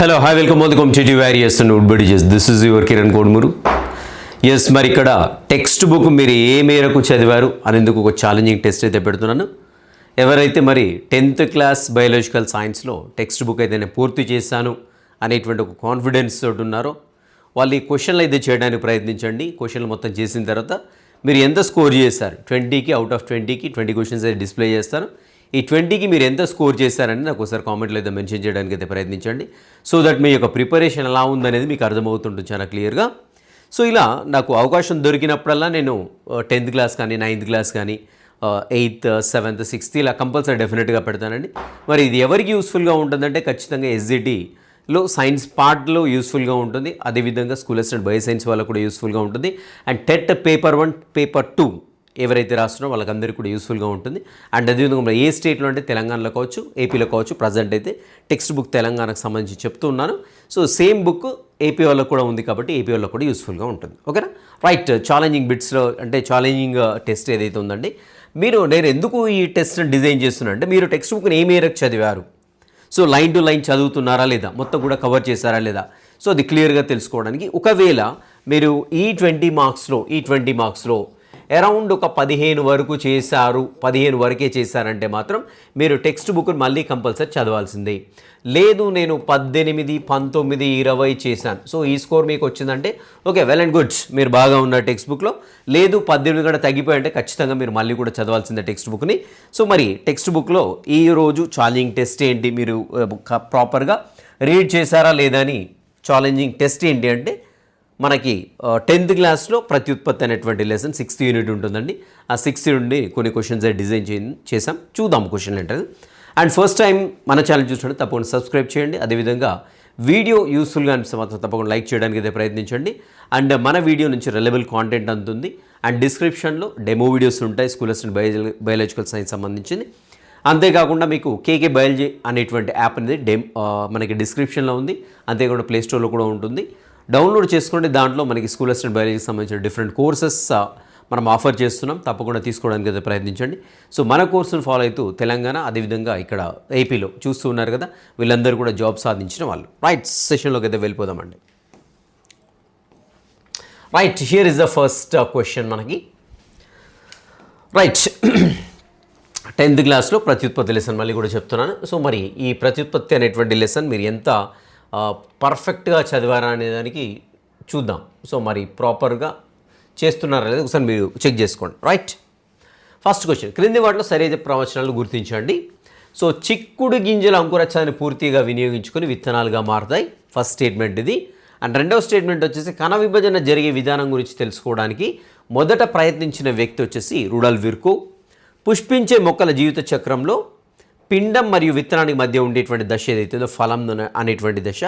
Hello hi welcome to warriors and wood buddies. This is your Kiran Kodumuru. Yes, మరి ఇక్కడ text book మీరు ఏ మేరకు చదివారు అనేందుకు ఒక ఛాలెంజింగ్ టెస్ట్ అయితే పెడుతున్నాను. ఎవరైతే మరి 10th క్లాస్ బయాలజికల్ సైన్స్లో టెక్స్ట్ బుక్ అయితే నేను పూర్తి చేశాను అనేటువంటి ఒక కాన్ఫిడెన్స్ తోటి ఉన్నారో వాళ్ళు ఈ క్వశ్చన్లు అయితే చేయడానికి ప్రయత్నించండి. క్వశ్చన్లు మొత్తం చేసిన తర్వాత మీరు ఎంత స్కోర్ చేశారు, 20కి అవుట్ ఆఫ్ 20కి 20 క్వశ్చన్స్ అయితే డిస్ప్లే చేస్తారు. ఈ 20కి మీరు ఎంత స్కోర్ చేశారని నాకు ఒకసారి కామెంట్లో అయితే మెన్షన్ చేయడానికి అయితే ప్రయత్నించండి. సో దట్ మీ యొక్క ప్రిపరేషన్ ఎలా ఉందనేది మీకు అర్థమవుతుంటుంది చాలా క్లియర్గా. సో ఇలా నాకు అవకాశం దొరికినప్పుడల్లా నేను 10th క్లాస్ కానీ 9th క్లాస్ కానీ 8th 7th 6th ఇలా కంపల్సరీ డెఫినెట్గా పెడతానండి. మరి ఇది ఎవరికి యూస్ఫుల్గా ఉంటుందంటే ఖచ్చితంగా ఎస్జిటిలో సైన్స్ పార్ట్లో యూస్ఫుల్గా ఉంటుంది. అదేవిధంగా స్కూల్ అసిస్టెంట్ బయో సైన్స్ వాళ్ళకు కూడా యూస్ఫుల్గా ఉంటుంది. అండ్ టెట్ పేపర్ 1 పేపర్ 2 ఎవరైతే రాస్తున్నారో వాళ్ళకందరికీ కూడా యూస్ఫుల్గా ఉంటుంది. అండ్ అదేవిధంగా ఏ స్టేట్లో అంటే తెలంగాణలో కావచ్చు, ఏపీలో కావచ్చు. ప్రజెంట్ అయితే టెక్స్ట్ బుక్ తెలంగాణకు సంబంధించి చెప్తూ ఉన్నాను. సో సేమ్ బుక్ ఏపీ వాళ్ళకు కూడా ఉంది కాబట్టి ఏపీ వాళ్ళకు కూడా యూస్ఫుల్గా ఉంటుంది. ఓకేనా? రైట్. ఛాలెంజింగ్ బిట్స్లో అంటే ఛాలెంజింగ్ టెస్ట్ ఏదైతే ఉందండి, నేను ఎందుకు ఈ టెస్ట్ని డిజైన్ చేస్తున్నా అంటే మీరు టెక్స్ట్ బుక్ని ఏ మేరకు చదివారు, సో లైన్ టు లైన్ చదువుతున్నారా లేదా, మొత్తం కూడా కవర్ చేశారా లేదా, సో అది క్లియర్గా తెలుసుకోవడానికి. ఒకవేళ మీరు ఈ 20 మార్క్స్లో అరౌండ్ ఒక 15 వరకు చేశారు, 15 వరకే చేశారంటే మాత్రం మీరు టెక్స్ట్ బుక్ని మళ్ళీ కంపల్సరీ చదవాల్సిందే. లేదు నేను 18, 19, 20 చేశాను, సో ఈ స్కోర్ మీకు వచ్చిందంటే ఓకే, వెల్ అండ్ గుడ్, మీరు బాగా ఉన్నారు టెక్స్ట్ బుక్లో. లేదు 18 కూడా తగ్గిపోయంటే ఖచ్చితంగా మీరు మళ్ళీ కూడా చదవాల్సిందే టెక్స్ట్ బుక్ని. సో మరి టెక్స్ట్ బుక్లో ఈరోజు ఛాలెంజింగ్ టెస్ట్ ఏంటి, మీరు ప్రాపర్గా రీడ్ చేశారా లేదా అని ఛాలెంజింగ్ టెస్ట్ ఏంటి అంటే మనకి 10th క్లాస్లో ప్రత్యుత్పత్తి అనేటువంటి లెసన్ 6th యూనిట్ ఉంటుందండి. ఆ 6th నుండి కొన్ని క్వశ్చన్స్ డిజైన్ చేసాం. చూద్దాం క్వశ్చన్లు ఏంటది. అండ్ ఫస్ట్ టైం మన ఛానల్ చూసినట్టు తప్పకుండా సబ్స్క్రైబ్ చేయండి. అదేవిధంగా వీడియో యూస్ఫుల్గా అనిపిస్తే మాత్రం తప్పకుండా లైక్ చేయడానికి అయితే ప్రయత్నించండి. అండ్ మన వీడియో నుంచి రెలెబుల్ కాంటెంట్ అందుతుంది. అండ్ డిస్క్రిప్షన్లో డెమో వీడియోస్ ఉంటాయి స్కూల్ అసిస్టెంట్ బయాలజికల్ సైన్స్ సంబంధించింది. అంతేకాకుండా మీకు కేకే బయాలజీ అనేటువంటి యాప్ అనేది మనకి డిస్క్రిప్షన్లో ఉంది. అంతేకాకుండా ప్లేస్టోర్లో కూడా ఉంటుంది. డౌన్లోడ్ చేసుకోండి. దాంట్లో మనకి స్కూల్ అసిస్టెంట్ బయాలజీకి సంబంధించిన డిఫరెంట్ కోర్సెస్ మనం ఆఫర్ చేస్తున్నాం. తప్పకుండా తీసుకోవడానికి అయితే ప్రయత్నించండి. సో మన కోర్సును ఫాలో అవుతూ తెలంగాణ అదేవిధంగా ఇక్కడ ఏపీలో చూస్తూ ఉన్నారు కదా, వీళ్ళందరూ కూడా జాబ్ సాధించిన వాళ్ళు. రైట్, సెషన్లోకి అయితే వెళ్ళిపోదామండి. Right, here is the first question మనకి. రైట్, 10th క్లాస్లో ప్రత్యుత్పత్తి లెసన్ మళ్ళీ కూడా చెప్తున్నాను. సో మరి ఈ ప్రత్యుత్పత్తి అనేటువంటి లెసన్ మీరు ఎంత పర్ఫెక్ట్గా చదివారా అనేదానికి చూద్దాం. సో మరి ప్రాపర్గా చేస్తున్నారా లేదా ఒకసారి మీరు చెక్ చేసుకోండి. రైట్, ఫస్ట్ క్వశ్చన్, క్రింది వాటిలో సరైన ప్రవచనాలు గుర్తించండి. సో చిక్కుడు గింజల అంకురచ్చాన్ని పూర్తిగా వినియోగించుకొని విత్తనాలుగా మారుతాయి. ఫస్ట్ స్టేట్మెంట్ ఇది. అండ్ రెండవ స్టేట్మెంట్ వచ్చేసి కణ విభజన జరిగే విధానం గురించి తెలుసుకోవడానికి మొదట ప్రయత్నించిన వ్యక్తి వచ్చేసి రుడాల్ఫ్ విర్కో. పుష్పించే మొక్కల జీవిత చక్రంలో పిండం మరియు విత్తనానికి మధ్య ఉండేటువంటి దశ ఏదైతుందో ఫలం అనేటువంటి దశ.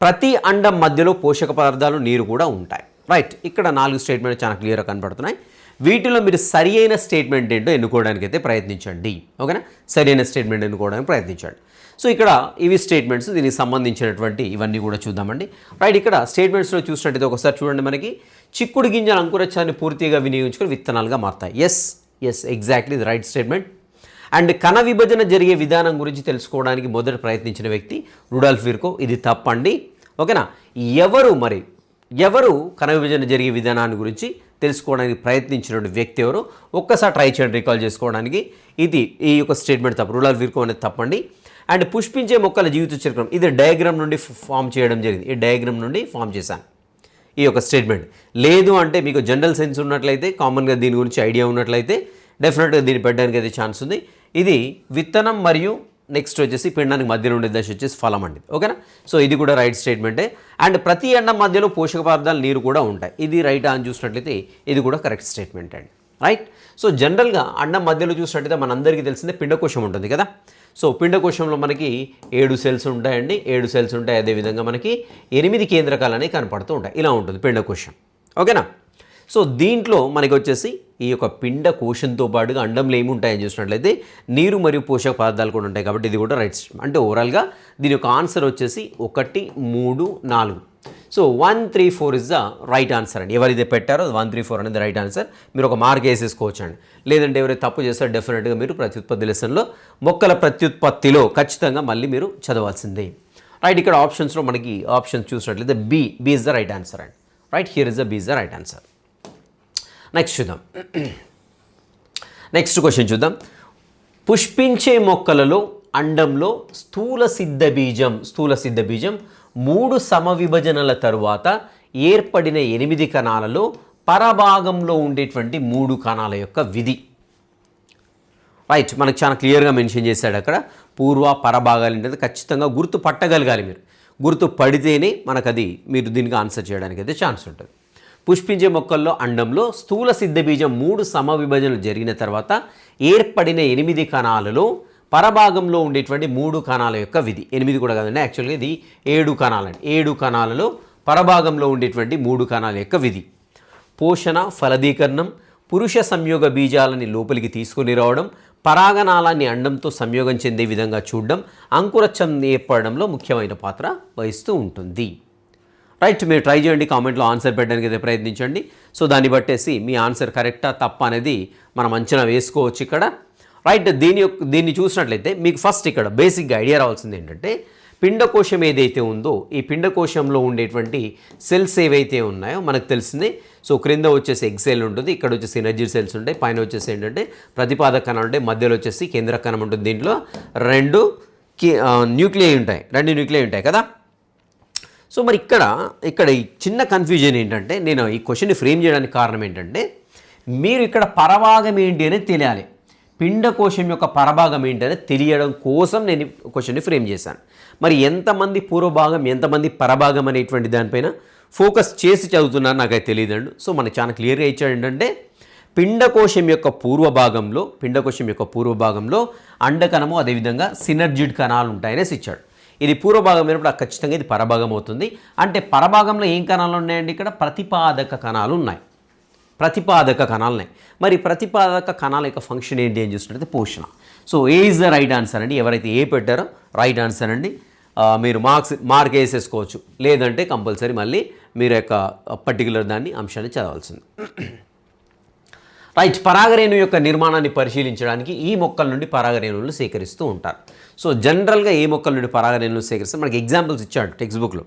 ప్రతి అండం మధ్యలో పోషక పదార్థాలు, నీరు కూడా ఉంటాయి. రైట్, ఇక్కడ 4 స్టేట్మెంట్ చాలా క్లియర్గా కనపడుతున్నాయి. వీటిలో మీరు సరి అయిన స్టేట్మెంట్ ఏంటో ఎన్నుకోవడానికి అయితే ప్రయత్నించండి. ఓకేనా? సరి అయిన స్టేట్మెంట్ ఎన్నుకోవడానికి ప్రయత్నించండి. సో ఇక్కడ ఇవి స్టేట్మెంట్స్, దీనికి సంబంధించినటువంటి ఇవన్నీ కూడా చూద్దామండి. రైట్, ఇక్కడ స్టేట్మెంట్స్లో చూసినట్టయితే ఒకసారి చూడండి. మనకి చిక్కుడు గింజల అంకురచ్చాన్ని పూర్తిగా వినియోగించుకొని విత్తనాలుగా మారుతాయి. Yes exactly the right statement. And కణ విభజన జరిగే విధానం గురించి తెలుసుకోవడానికి మొదట ప్రయత్నించిన వ్యక్తి రుడాల్ఫ్ విర్కో. ఇది తప్పండి. ఓకేనా? ఎవరు కణ విభజన జరిగే విధానాన్ని గురించి తెలుసుకోవడానికి ప్రయత్నించిన వ్యక్తి ఎవరు ఒక్కసారి ట్రై చేయండి రికాల్ చేసుకోవడానికి. ఈ యొక్క స్టేట్మెంట్ తప్పు, రుడాల్ఫ్ విర్కో అనేది తప్పండి. అండ్ పుష్పించే మొక్కల జీవిత చక్రం, ఇది డయాగ్రామ్ నుండి ఫామ్ చేయడం జరిగింది. ఈ డయాగ్రామ్ నుండి ఫామ్ చేశాను ఈ యొక్క స్టేట్మెంట్. లేదు అంటే మీకు జనరల్ సెన్స్ ఉన్నట్లయితే, కామన్గా దీని గురించి ఐడియా ఉన్నట్లయితే డెఫినెట్గా దీన్ని పెట్టడానికి అయితే ఛాన్స్ ఉంది. ఇది విత్తనం మరియు నెక్స్ట్ వచ్చేసి పిండానికి మధ్యలో ఉండే దశ వచ్చేసి ఫలం అండి. ఓకేనా? సో ఇది కూడా రైట్ స్టేట్మెంటే. అండ్ ప్రతి అండం మధ్యలో పోషక పదార్థాలు, నీరు కూడా ఉంటాయి. ఇది రైట్ అని చూసినట్లయితే ఇది కూడా కరెక్ట్ స్టేట్మెంట్ అండి. రైట్. సో జనరల్గా అండం మధ్యలో చూసినట్టయితే మనందరికీ తెలిసిందే పిండకోశం ఉంటుంది కదా. సో పిండకోశంలో మనకి 7 సెల్స్ ఉంటాయండి. 7 సెల్స్ ఉంటాయి. అదేవిధంగా మనకి 8 కేంద్రకాలు అనేవి కనపడుతూ ఉంటాయి. ఇలా ఉంటుంది పిండకోశం. ఓకేనా? సో దీంట్లో మనకి వచ్చేసి ఈ యొక్క పిండకోశంతో పాటుగా అండంలో ఏముంటాయని చూసినట్లయితే నీరు మరియు పోషక పదార్థాలు కూడా ఉంటాయి. కాబట్టి ఇది కూడా రైట్ స్టేట్మెంట్. అంటే ఓవరాల్గా దీని యొక్క ఆన్సర్ వచ్చేసి 1, 3, 4. So 1, 3, 4 is the right answer అండి. ఎవరైతే పెట్టారో 1, 3, 4 అనేది రైట్ ఆన్సర్. మీరు ఒక మార్క్ వేసేసుకోవచ్చు అండి. లేదంటే ఎవరైతే తప్పు చేస్తారో డెఫినెట్గా మీరు ప్రత్యుత్పత్తి లెసన్లో మొక్కల ప్రత్యుత్పత్తిలో ఖచ్చితంగా మళ్ళీ మీరు చదవాల్సిందే. రైట్, ఇక్కడ ఆప్షన్స్లో మనకి ఆప్షన్స్ చూసినట్లయితే B is the right answer అండి. Right, here is the B is the right answer. Next చూద్దాం. నెక్స్ట్ క్వశ్చన్ చూద్దాం. పుష్పించే మొక్కలలో అండంలో స్థూల సిద్ధ బీజం 3 సమవిభజనల తరువాత ఏర్పడిన 8 కణాలలో పరభాగంలో ఉండేటువంటి 3 కణాల యొక్క విధి. రైట్, మనకు చాలా క్లియర్గా మెన్షన్ చేశాడు అక్కడ. పూర్వ పరభాగాలు ఏంటంటే ఖచ్చితంగా గుర్తు పట్టగలగాలి. మీరు గుర్తు పడితేనే మనకు అది మీరు దీనికి ఆన్సర్ చేయడానికి అయితే ఛాన్స్ ఉంటుంది. పుష్పించే మొక్కల్లో అండంలో స్థూల సిద్ధ బీజం 3 సమవిభజనలు జరిగిన తర్వాత ఏర్పడిన 8 కణాలలో పరభాగంలో ఉండేటువంటి 3 కణాల యొక్క విధి. 8 కూడా కాదండి, యాక్చువల్గా ఇది 7 కణాలండి. 7 కణాలలో పరభాగంలో ఉండేటువంటి 3 కణాల యొక్క విధి. పోషణ, ఫలదీకరణం, పురుష సంయోగ బీజాలని లోపలికి తీసుకొని రావడం, పరాగనాళాన్ని అండంతో సంయోగం చెందే విధంగా చూడడం, అంకురచ్చం ఏర్పడడంలో ముఖ్యమైన పాత్ర వహిస్తూ ఉంటుంది. రైట్, మీరు ట్రై చేయండి, కామెంట్లో ఆన్సర్ పెట్టడానికి అయితే ప్రయత్నించండి. సో దాన్ని బట్టేసి మీ ఆన్సర్ కరెక్టా తప్ప అనేది మనం అంచనా వేసుకోవచ్చు ఇక్కడ. రైట్, దీన్ని చూసినట్లయితే మీకు ఫస్ట్ ఇక్కడ బేసిక్గా ఐడియా రావాల్సింది ఏంటంటే, పిండకోశం ఏదైతే ఉందో ఈ పిండకోశంలో ఉండేటువంటి సెల్స్ ఏవైతే ఉన్నాయో మనకు తెలిసిందే. సో క్రింద వచ్చేసి ఎగ్ సెల్ ఉంటుంది, ఇక్కడ వచ్చేసి ఎనర్జీ సెల్స్ ఉంటాయి, పైన వచ్చేసి ఏంటంటే ప్రతిపాదక కణం ఉంటాయి, మధ్యలో వచ్చేసి కేంద్ర కణం ఉంటుంది. దీంట్లో 2 న్యూక్లియై ఉంటాయి, 2 న్యూక్లియై ఉంటాయి కదా. సో మరి ఇక్కడ ఈ చిన్న కన్ఫ్యూజన్ ఏంటంటే, నేను ఈ క్వశ్చన్ని ఫ్రేమ్ చేయడానికి కారణం ఏంటంటే, మీరు ఇక్కడ పరభాగం ఏంటి అనేది తెలియాలి. పిండకోశం యొక్క పరభాగం ఏంటి అనేది తెలియడం కోసం నేను క్వశ్చన్ని ఫ్రేమ్ చేశాను. మరి ఎంతమంది పూర్వభాగం ఎంతమంది పరభాగం అనేటువంటి దానిపైన ఫోకస్ చేసి చదువుతున్నారు నాకైతే తెలియదండి. సో మనకి చాలా క్లియర్గా ఇచ్చాడు ఏంటంటే, పిండకోశం యొక్క పూర్వభాగంలో అండకణము అదేవిధంగా సినర్జిడ్ కణాలు ఉంటాయనేసి ఇచ్చాడు. ఇది పూర్వభాగం అయినప్పుడు ఖచ్చితంగా ఇది పరభాగం అవుతుంది. అంటే పరభాగంలో ఏం కణాలు ఉన్నాయండి? ఇక్కడ ప్రతిపాదక కణాలు ఉన్నాయి. మరి ప్రతిపాదక కణాల యొక్క ఫంక్షన్ ఏంటి అని చూసినట్లయితే పోషణ. So A is the right answer అండి. ఎవరైతే ఏ పెట్టారో రైట్ ఆన్సర్ అండి. మీరు మార్క్ వేసేసుకోవచ్చు, లేదంటే కంపల్సరీ మళ్ళీ మీరు యొక్క పర్టికులర్ అంశాన్ని చదవాల్సింది. రైట్, పరాగరేణు యొక్క నిర్మాణాన్ని పరిశీలించడానికి ఈ మొక్కల నుండి పరాగరేణువులను సేకరిస్తూ ఉంటారు. సో జనరల్గా ఏ మొక్కల నుండి పరాగరేణువులు సేకరిస్తే మనకి ఎగ్జాంపుల్స్ ఇచ్చాడు టెక్స్ట్ బుక్లో.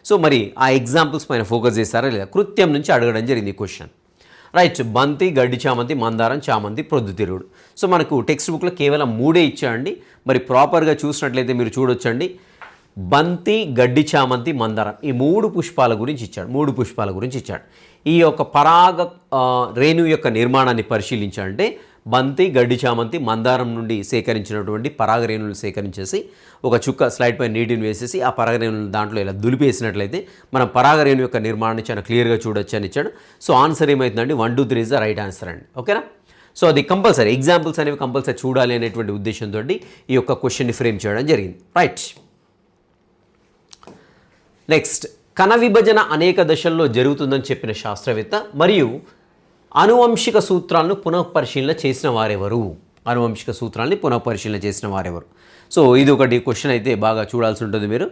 సో మరి ఆ ఎగ్జాంపుల్స్ పైన ఫోకస్ చేస్తారా లేదా? కృత్యం నుంచి అడగడం జరిగింది ఈ క్వశ్చన్. రైట్, బంతి, గడ్డి చామంతి, మందారం, చామంతి, ప్రొద్దుతిరుగుడు. సో మనకు టెక్స్ట్ బుక్లో కేవలం 3 ఇచ్చాయండి. మరి ప్రాపర్గా చూసినట్లయితే మీరు చూడొచ్చండి, బంతి, గడ్డి చామంతి, మందారం ఈ 3 పుష్పాల గురించి ఇచ్చాడు. ఈ యొక్క పరాగ రేణు యొక్క నిర్మాణాన్ని పరిశీలించాలంటే బంతి, గడ్డి చామంతి, మందారం నుండి సేకరించినటువంటి పరాగరేణులు సేకరించేసి ఒక చుక్క స్లైడ్ పై నీటిని వేసేసి ఆ పరాగరేణులు దాంట్లో ఇలా దులిపేసినట్లయితే మనం పరాగరేణు యొక్క నిర్మాణాన్ని చాలా క్లియర్గా చూడొచ్చు అని ఇచ్చాడు. సో ఆన్సర్ ఏమవుతుందండి? 1, 2, 3 ఇస్ ద రైట్ ఆన్సర్ అండి. ఓకేనా? సో అది కంపల్సరీ ఎగ్జాంపుల్స్ అనేవి కంపల్సరీ చూడాలి అనేటువంటి ఉద్దేశంతో ఈ యొక్క క్వశ్చన్ని ఫ్రేమ్ చేయడం జరిగింది. రైట్, నెక్స్ట్, కణ విభజన అనేక దశల్లో జరుగుతుందని చెప్పిన శాస్త్రవేత్త మరియు ఆనువంశిక సూత్రాలను పునఃపరిశీలన చేసిన వారెవరు? సో ఇది ఒకటి క్వశ్చన్ అయితే బాగా చూడాల్సి ఉంటుంది మీరు.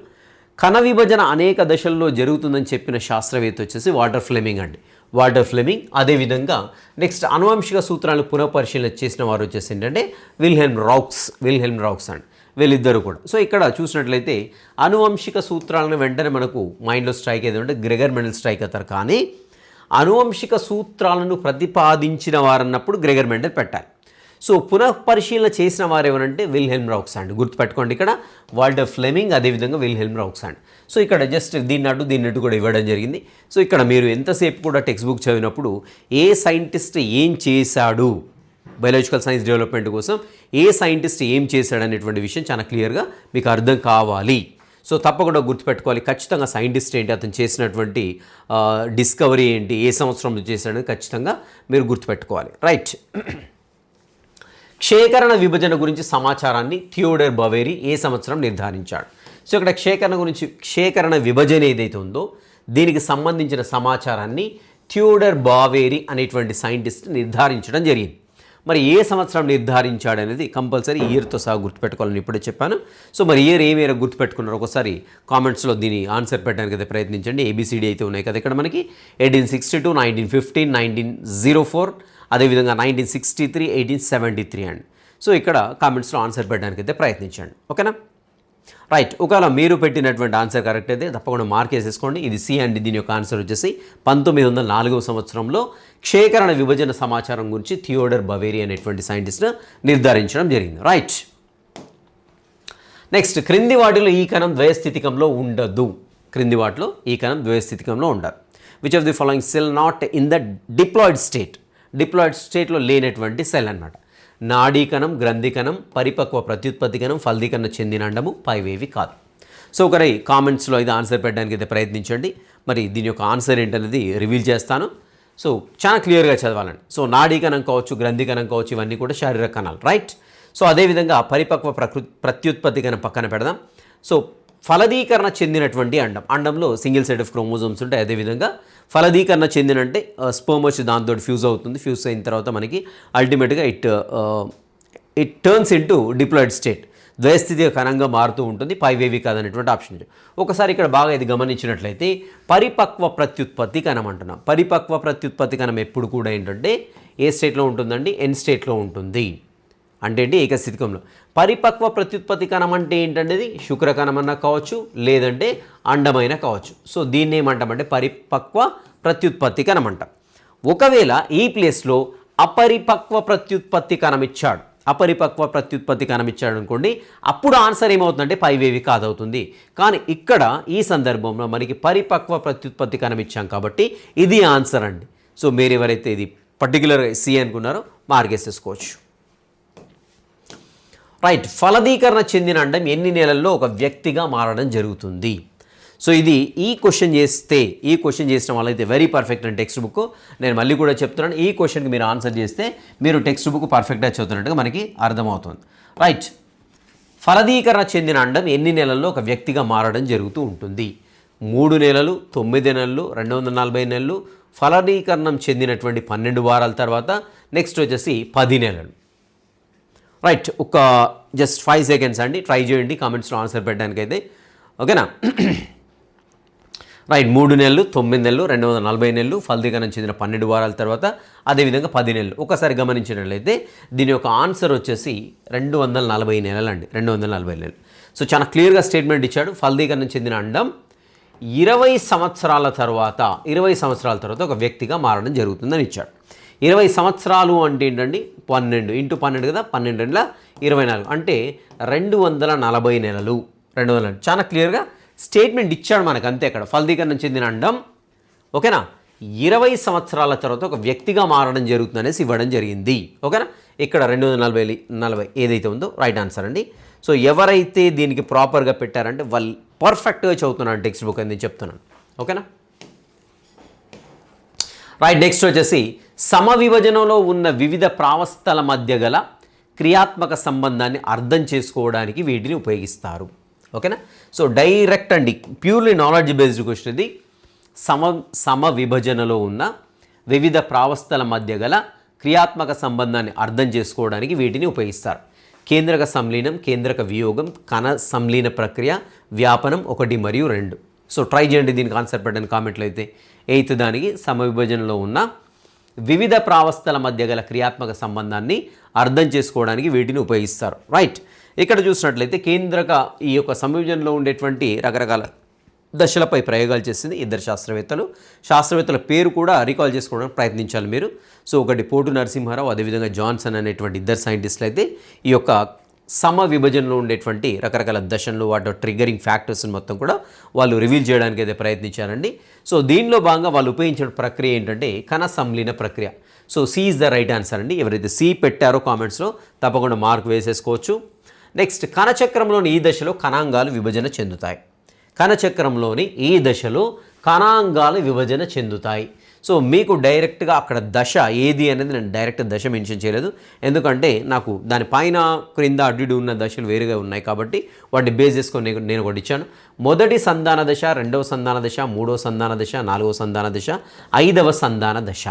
కణ విభజన అనేక దశల్లో జరుగుతుందని చెప్పిన శాస్త్రవేత్త వచ్చేసి వాల్టర్ ఫ్లెమింగ్. అదేవిధంగా నెక్స్ట్ ఆనువంశిక సూత్రాలను పునఃపరిశీలన చేసిన వారు వచ్చేసి ఏంటంటే విల్హెల్మ్ రాక్స్ అండి, వీళ్ళిద్దరు కూడా. సో ఇక్కడ చూసినట్లయితే ఆనువంశిక సూత్రాలను వెంటనే మనకు మైండ్లో స్ట్రైక్ ఏదంటే గ్రెగర్ మెండెల్ స్ట్రైక్ అవుతారు. కానీ ఆనువంశిక సూత్రాలను ప్రతిపాదించిన వారన్నప్పుడు గ్రెగర్ మెండెల్ పెట్టాలి. సో పునఃపరిశీలన చేసిన వారు ఎవరంటే విల్హెల్మ్ రాక్స్ అండి. గుర్తుపెట్టుకోండి, ఇక్కడ వాల్టర్ ఫ్లెమింగ్ అదేవిధంగా విల్హెల్మ్ రాక్స్ అండి. సో ఇక్కడ జస్ట్ దీన్నట్టు కూడా ఇవ్వడం జరిగింది. సో ఇక్కడ మీరు ఎంతసేపు కూడా టెక్స్ట్ బుక్ చదివినప్పుడు ఏ సైంటిస్ట్ ఏం చేశాడు, బయాలజికల్ సైన్స్ డెవలప్మెంట్ కోసం ఏ సైంటిస్ట్ ఏం చేశాడు అనేటువంటి విషయం చాలా క్లియర్గా మీకు అర్థం కావాలి. సో తప్పకుండా గుర్తుపెట్టుకోవాలి. ఖచ్చితంగా సైంటిస్ట్ ఏంటి, అతను చేసినటువంటి డిస్కవరీ ఏంటి, ఏ సంవత్సరంలో చేశాడని ఖచ్చితంగా మీరు గుర్తుపెట్టుకోవాలి. రైట్, క్షేకరణ విభజన గురించి సమాచారాన్ని థియోడర్ బవేరీ ఏ సంవత్సరం నిర్ధారించాడు? సో ఇక్కడ క్షేకరణ విభజన ఏదైతే ఉందో దీనికి సంబంధించిన సమాచారాన్ని థియోడర్ బవేరీ అనేటువంటి సైంటిస్ట్ నిర్ధారించడం జరిగింది. మరి ఏ సంవత్సరం నిర్ధారించాడు అనేది కంపల్సరీ ఇయర్తో సహా గుర్తుపెట్టుకోవాలని ఇప్పుడే చెప్పాను. సో మరి ఇయర్ ఏ మేర గుర్తుపెట్టుకున్నారో ఒకసారి కామెంట్స్లో దీని ఆన్సర్ పెట్టడానికి అయితే ప్రయత్నించండి. ABCD అయితే ఉన్నాయి కదా ఇక్కడ మనకి 1862, 1915, 1904, అదేవిధంగా 1963, 1873 అండి. సో ఇక్కడ కామెంట్స్లో ఆన్సర్ పెట్టడానికి అయితే ప్రయత్నించండి. ఓకేనా? రైట్, ఒకవేళ మీరు పెట్టినటువంటి ఆన్సర్ కరెక్ట్ అయితే తప్పకుండా మార్క్ వేసేసుకోండి. ఇది సి అండి. దీని యొక్క ఆన్సర్ వచ్చేసి 1904 సంవత్సరంలో క్షేకరణ విభజన సమాచారం గురించి థియోడర్ బవేరి అనేటువంటి సైంటిస్ట్ నిర్ధారించడం జరిగింది. రైట్, నెక్స్ట్, క్రింది వాటిలో ఈ కణం ద్వయస్థితికంలో ఉండదు. క్రింది వాటిలో ఈ కణం ద్వయస్థితికంలో ఉండదు. Which of the following cell not in the diploid state. Diploid స్టేట్లో లేనటువంటి సెల్ అన్నమాట. నాడీ కణం, గ్రంథి కణం, పరిపక్వ ప్రత్యుత్పత్తి కణం, ఫలదీకరణ చెందిన అండము, పైవేవి కాదు. సో ఒకరి కామెంట్స్లో ఇది ఆన్సర్ పెట్టడానికి అయితే ప్రయత్నించండి. మరి దీని యొక్క ఆన్సర్ ఏంటనేది రివీల్ చేస్తాను. సో చాలా క్లియర్గా చదవాలండి. సో నాడీ కణం కావచ్చు, గ్రంథి కణం కావచ్చు, ఇవన్నీ కూడా శారీరక కణాలు. రైట్, సో అదేవిధంగా పరిపక్వ ప్రత్యుత్పత్తి కణం పక్కన పెడదాం. సో ఫలదీకరణ చెందినటువంటి అండం, అండంలో సింగిల్ సెట్ ఆఫ్ క్రోమోజోమ్స్ ఉంటాయి. అదేవిధంగా ఫలదీకరణ చెందినంటే స్పర్మ్ వచ్చి దాంతో ఫ్యూజ్ అవుతుంది. ఫ్యూజ్ అయిన తర్వాత మనకి అల్టిమేట్గా it turns into diploid state, ద్వయస్థితిక కణంగా మారుతూ ఉంటుంది. పైవేవి కాదనేటువంటి ఆప్షన్. ఒకసారి ఇక్కడ బాగా ఇది గమనించినట్లయితే పరిపక్వ ప్రత్యుత్పత్తి కణం అంటున్నాం. పరిపక్వ ప్రత్యుత్పత్తి కణం ఎప్పుడు కూడా ఏంటంటే ఏ స్టేట్లో ఉంటుందండి? ఎన్ స్టేట్లో ఉంటుంది. అంటే ఏంటి? ఏకస్థితికంలో. పరిపక్వ ప్రత్యుత్పత్తి కణం అంటే ఏంటంటే శుక్రకణం అన్నా కావచ్చు, లేదంటే అండమైన కావచ్చు. సో దీన్ని ఏమంటామంటే పరిపక్వ ప్రత్యుత్పత్తి కణం అంటాం. ఒకవేళ ఈ ప్లేస్లో అపరిపక్వ ప్రత్యుత్పత్తి కణం ఇచ్చాడు, అపరిపక్వ ప్రత్యుత్పత్తి కణం ఇచ్చాడు అనుకోండి, అప్పుడు ఆన్సర్ ఏమవుతుందంటే పైవేవి కాదవుతుంది. కానీ ఇక్కడ ఈ సందర్భంలో మనకి పరిపక్వ ప్రత్యుత్పత్తి కణం ఇచ్చాం కాబట్టి ఇది ఆన్సర్ అండి. సో మీరు ఎవరైతే ఇది పర్టికులర్గా సి అనుకున్నారో మార్గేసేసుకోవచ్చు. రైట్, ఫలదీకరణ చెందిన అండం ఎన్ని నెలల్లో ఒక వ్యక్తిగా మారడం జరుగుతుంది? సో ఇది ఈ క్వశ్చన్ చేసిన వాళ్ళైతే very perfect and text book. నేను మళ్ళీ కూడా చెప్తున్నాను, ఈ క్వశ్చన్కి మీరు ఆన్సర్ చేస్తే మీరు టెక్స్ట్ బుక్ పర్ఫెక్ట్గా చదువుతున్నట్టుగా మనకి అర్థమవుతుంది. రైట్, ఫలదీకరణ చెందిన అండం ఎన్ని నెలల్లో ఒక వ్యక్తిగా మారడం జరుగుతూ ఉంటుంది? 3 నెలలు, 9 నెలలు, 240 నెలలు, ఫలదీకరణం చెందినటువంటి 12 వారాల తర్వాత, నెక్స్ట్ వచ్చేసి 10 నెలలు. రైట్, ఒక జస్ట్ 5 సెకండ్స్ అండి, ట్రై చేయండి కామెంట్స్లో ఆన్సర్ పెట్టడానికి అయితే. ఓకేనా? రైట్, 3 నెలలు, 9 నెలలు, 240 నెలలు, ఫలదీకరణం చెందిన 12 వారాల తర్వాత, అదేవిధంగా 10 నెలలు. ఒకసారి గమనించినట్లయితే దీని యొక్క ఆన్సర్ వచ్చేసి 240 నెలలు అండి. 240 నెలలు. సో చాలా క్లియర్గా స్టేట్మెంట్ ఇచ్చాడు. ఫలదీకరణం చెందిన అండం 20 సంవత్సరాల తర్వాత ఒక వ్యక్తిగా మారడం జరుగుతుందని ఇచ్చాడు. 20 సంవత్సరాలు అంటే ఏంటండి? 12 ఇంటూ 12 కదా, 12 24 అంటే 240 నెలలు. 200 చాలా క్లియర్గా స్టేట్మెంట్ ఇచ్చాడు మనకు, అంతే. అక్కడ ఫలదీకరణం చెందిన అండం ఓకేనా 20 సంవత్సరాల తర్వాత ఒక వ్యక్తిగా మారడం జరుగుతుంది అనేసి ఇవ్వడం జరిగింది. ఓకేనా? ఇక్కడ 240 ఏదైతే ఉందో రైట్ ఆన్సర్ అండి. సో ఎవరైతే దీనికి ప్రాపర్గా పెట్టారంటే వాళ్ళు పర్ఫెక్ట్గా చదువుతున్నాను టెక్స్ట్ బుక్ అని నేను చెప్తున్నాను. ఓకేనా? రైట్, నెక్స్ట్ వచ్చేసి సమవిభజనలో ఉన్న వివిధ ప్రావస్థల మధ్య గల క్రియాత్మక సంబంధాన్ని అర్థం చేసుకోవడానికి వీటిని ఉపయోగిస్తారు. ఓకేనా? సో డైరెక్ట్ అండి, ప్యూర్లీ నాలెడ్జ్ బేస్డ్ క్వశ్చన్ ఇది. సమవిభజనలో ఉన్న వివిధ ప్రావస్థల మధ్య గల క్రియాత్మక సంబంధాన్ని అర్థం చేసుకోవడానికి వీటిని ఉపయోగిస్తారు. కేంద్రక సంలీనం, కేంద్రక వియోగం, కణ సంలీన ప్రక్రియ, వ్యాపనం 1 మరియు 2. సో ట్రై చేయండి దీనికి ఆన్సర్ పెట్టండి కామెంట్లో అయితే. 8th దానికి సమవిభజనలో ఉన్న వివిధ ప్రావస్థల మధ్య గల క్రియాత్మక సంబంధాన్ని అర్థం చేసుకోవడానికి వీటిని ఉపయోగిస్తారు. రైట్, ఇక్కడ చూసినట్లయితే కేంద్రక ఈ యొక్క సమవిభజనలో ఉండేటువంటి రకరకాల దశలపై ప్రయోగాలు చేసింది ఇద్దరు శాస్త్రవేత్తల పేరు కూడా రీకాల్ చేసుకోవడానికి ప్రయత్నించాలి మీరు. సో ఒకటి పోటు నరసింహారావు, అదేవిధంగా జాన్సన్ అనేటువంటి ఇద్దరు సైంటిస్టులు అయితే ఈ యొక్క సమవిభజనలో ఉండేటువంటి రకరకాల దశలు, వాటి ట్రిగ్గరింగ్ ఫ్యాక్టర్స్ని మొత్తం కూడా వాళ్ళు రివీల్ చేయడానికి అయితే ప్రయత్నించారండి. సో దీనిలో భాగంగా వాళ్ళు ఉపయోగించిన ప్రక్రియ ఏంటంటే కణ సంలీన ప్రక్రియ. So C is the right answer అండి. ఎవరైతే సి పెట్టారో కామెంట్స్లో తప్పకుండా మార్క్ వేసేసుకోవచ్చు. నెక్స్ట్, కణచక్రంలోని ఈ దశలో కణాంగాలు విభజన చెందుతాయి. కణచక్రంలోని ఈ దశలో కణాంగాలు విభజన చెందుతాయి. సో మీకు డైరెక్ట్గా అక్కడ దశ ఏది అనేది నేను డైరెక్ట్ దశ మెన్షన్ చేయలేదు, ఎందుకంటే నాకు దానిపైన క్రింద అడ్డు ఉన్న దశలు వేరుగా ఉన్నాయి కాబట్టి వాటిని బేస్ చేసుకొని నేను ఒకటి ఇచ్చాను. మొదటి సంధాన దశ, 2వ సంధాన దశ, 3వ సంధాన దశ, 4వ సంధాన దశ, 5వ సంధాన దశ.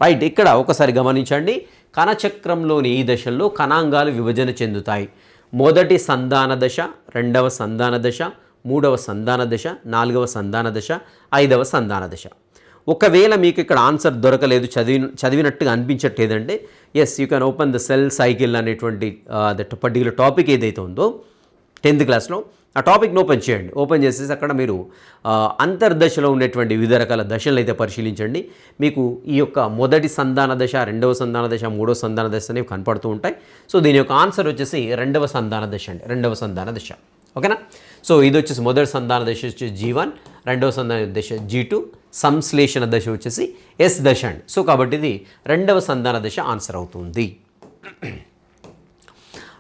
రైట్, ఇక్కడ ఒకసారి గమనించండి. కణచక్రంలోని ఈ దశల్లో కణాంగాలు విభజన చెందుతాయి. మొదటి సంధాన దశ, 2వ సంధాన దశ, 3వ సంధాన దశ, 4వ సంధాన దశ, 5వ సంధాన దశ. ఒకవేళ మీకు ఇక్కడ ఆన్సర్ దొరకలేదు, చదివినట్టుగా అనిపించట్లేదంటే yes you can open the cell cycle అనేటువంటి దట్ పర్టికులర్ టాపిక్ ఏదైతే ఉందో 10th క్లాస్లో ఆ టాపిక్ని ఓపెన్ చేయండి. ఓపెన్ చేసేసి అక్కడ మీరు అంతర్దశలో ఉన్నటువంటి వివిధ రకాల దశలను అయితే పరిశీలించండి. మీకు ఈ యొక్క మొదటి సంధాన దశ, రెండవ సంధాన దశ, మూడవ సంధాన దశ అనేవి కనపడుతూ ఉంటాయి. సో దీని యొక్క ఆన్సర్ వచ్చేసి రెండవ సంధాన దశ అండి, రెండవ సంధాన దశ. ఓకేనా? సో ఇది వచ్చేసి మొదటి సంధాన దశ వచ్చేసి G1, రెండవ సంధాన దశ G2, సంశ్లేషణ దశ వచ్చేసి S దశ అండి. సో కాబట్టి ఇది రెండవ సంధాన దశ ఆన్సర్ అవుతుంది.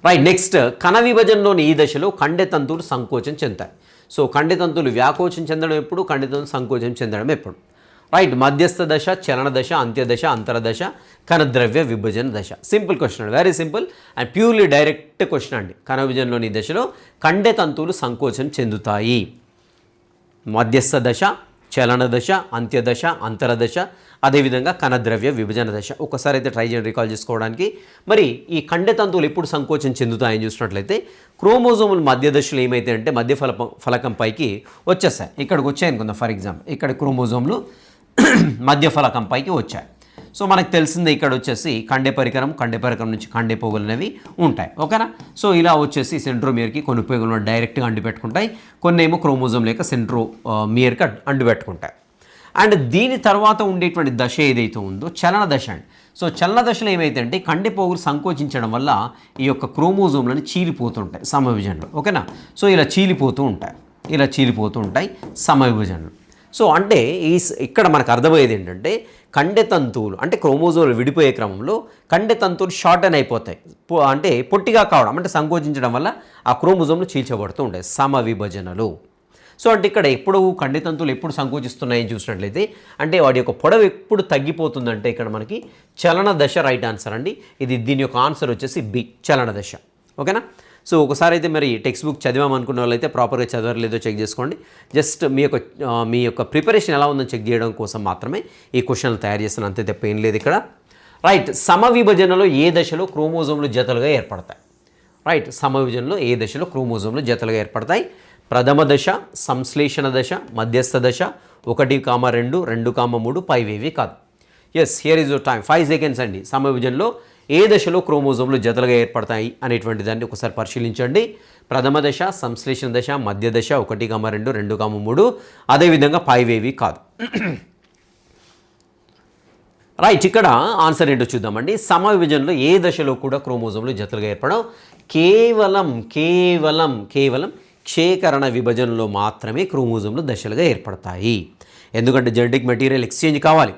రైట్, నెక్స్ట్ కణ విభజనలోని ఈ దశలో కండెతంతువులు సంకోచం చెందుతాయి. సో కండెతంతువులు వ్యాకోచం చెందడం ఎప్పుడు, కండెతంతువులు సంకోచం చెందడం ఎప్పుడు? రైట్, మధ్యస్థ దశ, చలన దశ, అంత్యదశ, అంతరదశ, కణద్రవ్య విభజన దశ. సింపుల్ క్వశ్చన్ అండి, very simple and purely direct question అండి. కణ విభజనలోని దశలో కండెతంతువులు సంకోచం చెందుతాయి. మధ్యస్థ దశ, చలన దశ, అంత్యదశ, అంతరదశ, అదేవిధంగా కణద్రవ్య విభజన దశ. ఒకసారి అయితే ట్రై చేయండి రికాల్ చేసుకోవడానికి. మరి ఈ కండెతంతువులు ఎప్పుడు సంకోచం చెందుతాయని చూసినట్లయితే క్రోమోజోములు మధ్య దశలు ఏమైతే అంటే మధ్య ఫలకం పైకి వచ్చేస్తాయి. ఇక్కడికి వచ్చాయి అనుకుందాం. ఫర్ ఎగ్జాంపుల్ ఇక్కడ క్రోమోజోములు మధ్య ఫలకం పైకి వచ్చాయి. సో మనకు తెలిసిందే ఇక్కడ వచ్చేసి కండే పరికరం నుంచి కండే పోగులు అనేవి ఉంటాయి. ఓకేనా? సో ఇలా వచ్చేసి సెంట్రోమియర్కి కొన్ని పోగులు డైరెక్ట్గా అంటిపెట్టుకుంటాయి, కొన్ని ఏమో క్రోమోజోమ్ లేక సెంట్రోమియర్కి అంటిపెట్టుకుంటాయి. అండ్ దీని తర్వాత ఉండేటువంటి దశ ఏదైతే ఉందో చలన దశ అండి. సో చలన దశలో ఏమైతే అంటే కండె పోగులు సంకోచించడం వల్ల ఈ యొక్క క్రోమోజోమ్లను చీలిపోతుంటాయి సమవిభజనలో. ఓకేనా? సో ఇలా చీలిపోతూ ఉంటాయి సమవిభజనలు. సో అంటే ఇక్కడ మనకు అర్థమయ్యేది ఏంటంటే కండెతంతువులు అంటే క్రోమోజోమ్లు విడిపోయే క్రమంలో కండెతంతువులు షార్టన్ అయిపోతాయి, అంటే పొట్టిగా కావడం అంటే సంకోచించడం వల్ల ఆ క్రోమోజోమ్లు చీల్చబడుతూ ఉంటాయి సమవిభజనలు. సో అంటే ఇక్కడ ఎప్పుడు కండెతంతువులు ఎప్పుడు సంకోచిస్తున్నాయని చూసినట్లయితే అంటే వాటి యొక్క పొడవు ఎప్పుడు తగ్గిపోతుందంటే ఇక్కడ మనకి చలన దశ రైట్ ఆన్సర్ అండి. దీని యొక్క ఆన్సర్ వచ్చేసి బి, చలన దశ. ఓకేనా? సో ఒకసారి అయితే మరి టెక్స్ట్ బుక్ చదివామనుకున్న వాళ్ళైతే ప్రాపర్గా చదవరు లేదో చెక్ చేసుకోండి. జస్ట్ మీ యొక్క ప్రిపరేషన్ ఎలా ఉందని చెక్ చేయడం కోసం మాత్రమే ఈ క్వశ్చన్లు తయారు చేస్తాను, అంతే తప్ప ఏం లేదు ఇక్కడ. రైట్, సమవిభజనలో ఏ దశలో క్రోమోజోమ్లు జతలుగా ఏర్పడతాయి? రైట్, సమవిభజనలో ఏ దశలో క్రోమోజోమ్లు జతలుగా ఏర్పడతాయి? ప్రథమ దశ, సంశ్లేషణ దశ, మధ్యస్థ దశ, 1, 2, 2, 3 పైవేవి కాదు. Yes, here is your time, 5 seconds అండి. సమవిభజనలో ఏ దశలో క్రోమోజోమ్లు జతలుగా ఏర్పడతాయి అనేటువంటి దాన్ని ఒకసారి పరిశీలించండి. ప్రథమ దశ, సంశ్లేషణ దశ, మధ్య దశ, 1, 2, 2, 3, అదేవిధంగా పైవేవి కాదు. రైట్, ఇక్కడ ఆన్సర్ ఏంటో చూద్దామండి. సమవిభజనలో ఏ దశలో కూడా క్రోమోజోమ్లు జతలుగా ఏర్పడవు. కేవలం క్షేకరణ విభజనలో మాత్రమే క్రోమోజోమ్లు దశలుగా ఏర్పడతాయి. ఎందుకంటే జెనెటిక్ మెటీరియల్ ఎక్స్చేంజ్ కావాలి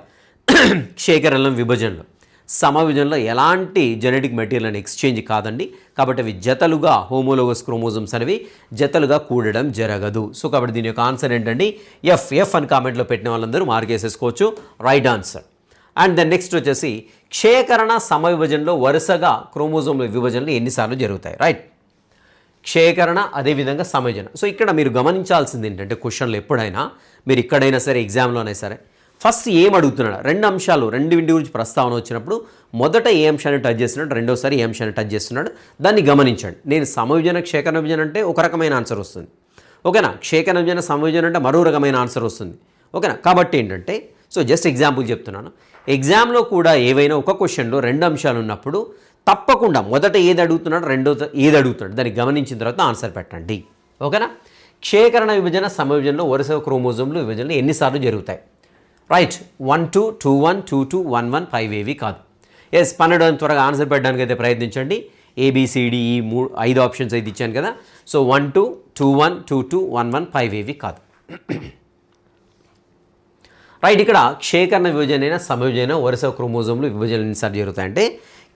క్షేకరణ విభజనలో. సమవిభజనలో ఎలాంటి జెనెటిక్ మెటీరియల్ అని ఎక్స్చేంజ్ కాదండి. కాబట్టి అవి జతలుగా హోమోలోగస్ క్రోమోజోమ్స్ అనేవి జతలుగా కూడడం జరగదు. సో కాబట్టి దీని యొక్క ఆన్సర్ ఏంటండి? ఎఫ్ అని కామెంట్లో పెట్టిన వాళ్ళందరూ మార్క్ వేసేసుకోవచ్చు, right answer. And then next వచ్చేసి క్షేకరణ సమవిభజనలో వరుసగా క్రోమోజోమ్ల విభజనలు ఎన్నిసార్లు జరుగుతాయి? రైట్, క్షేకరణ అదేవిధంగా సమవిభజన. సో ఇక్కడ మీరు గమనించాల్సింది ఏంటంటే క్వశ్చన్లు ఎప్పుడైనా మీరు ఇక్కడైనా సరే ఎగ్జామ్లోనే సరే ఫస్ట్ ఏం అడుగుతున్నాడు, రెండింటి గురించి ప్రస్తావన వచ్చినప్పుడు మొదట ఏ అంశాన్ని టచ్ చేస్తున్నాడు, రెండోసారి ఏ అంశాన్ని టచ్ చేస్తున్నాడు, దాన్ని గమనించండి. నేను సమవిభజన క్షేకరణ విభజన అంటే ఒక రకమైన ఆన్సర్ వస్తుంది. ఓకేనా? క్షేకరణ విభజన సమవిభజన అంటే మరో రకమైన ఆన్సర్ వస్తుంది. ఓకేనా? కాబట్టి ఏంటంటే సో జస్ట్ ఎగ్జాంపుల్ చెప్తున్నాను. ఎగ్జామ్లో కూడా ఏవైనా ఒక క్వశ్చన్లో 2 అంశాలు ఉన్నప్పుడు తప్పకుండా మొదట ఏది అడుగుతున్నాడు, రెండోది ఏది అడుగుతున్నాడు దాన్ని గమనించిన తర్వాత ఆన్సర్ పెట్టండి. ఓకేనా? క్షేకరణ విభజన సమవిభజనలో వరుస క్రోమోజోమ్లు విభజనలు ఎన్నిసార్లు జరుగుతాయి? రైట్, 1, 2, 2, 1, 2, 2, 1, 1 5 కాదు. ఎస్, 12 త్వరగా ఆన్సర్ పెట్టడానికి అయితే ప్రయత్నించండి. ABCDE 5 ఆప్షన్స్ అయితే ఇచ్చాను కదా. సో 1, 2, 2, 1, 2, 2, 1, 1 5 కాదు. రైట్, ఇక్కడ క్షేకరణ విభజన సమవిభజన వరుస క్రోమోజోమ్లు విభజన ఎన్నిసార్లు జరుగుతాయంటే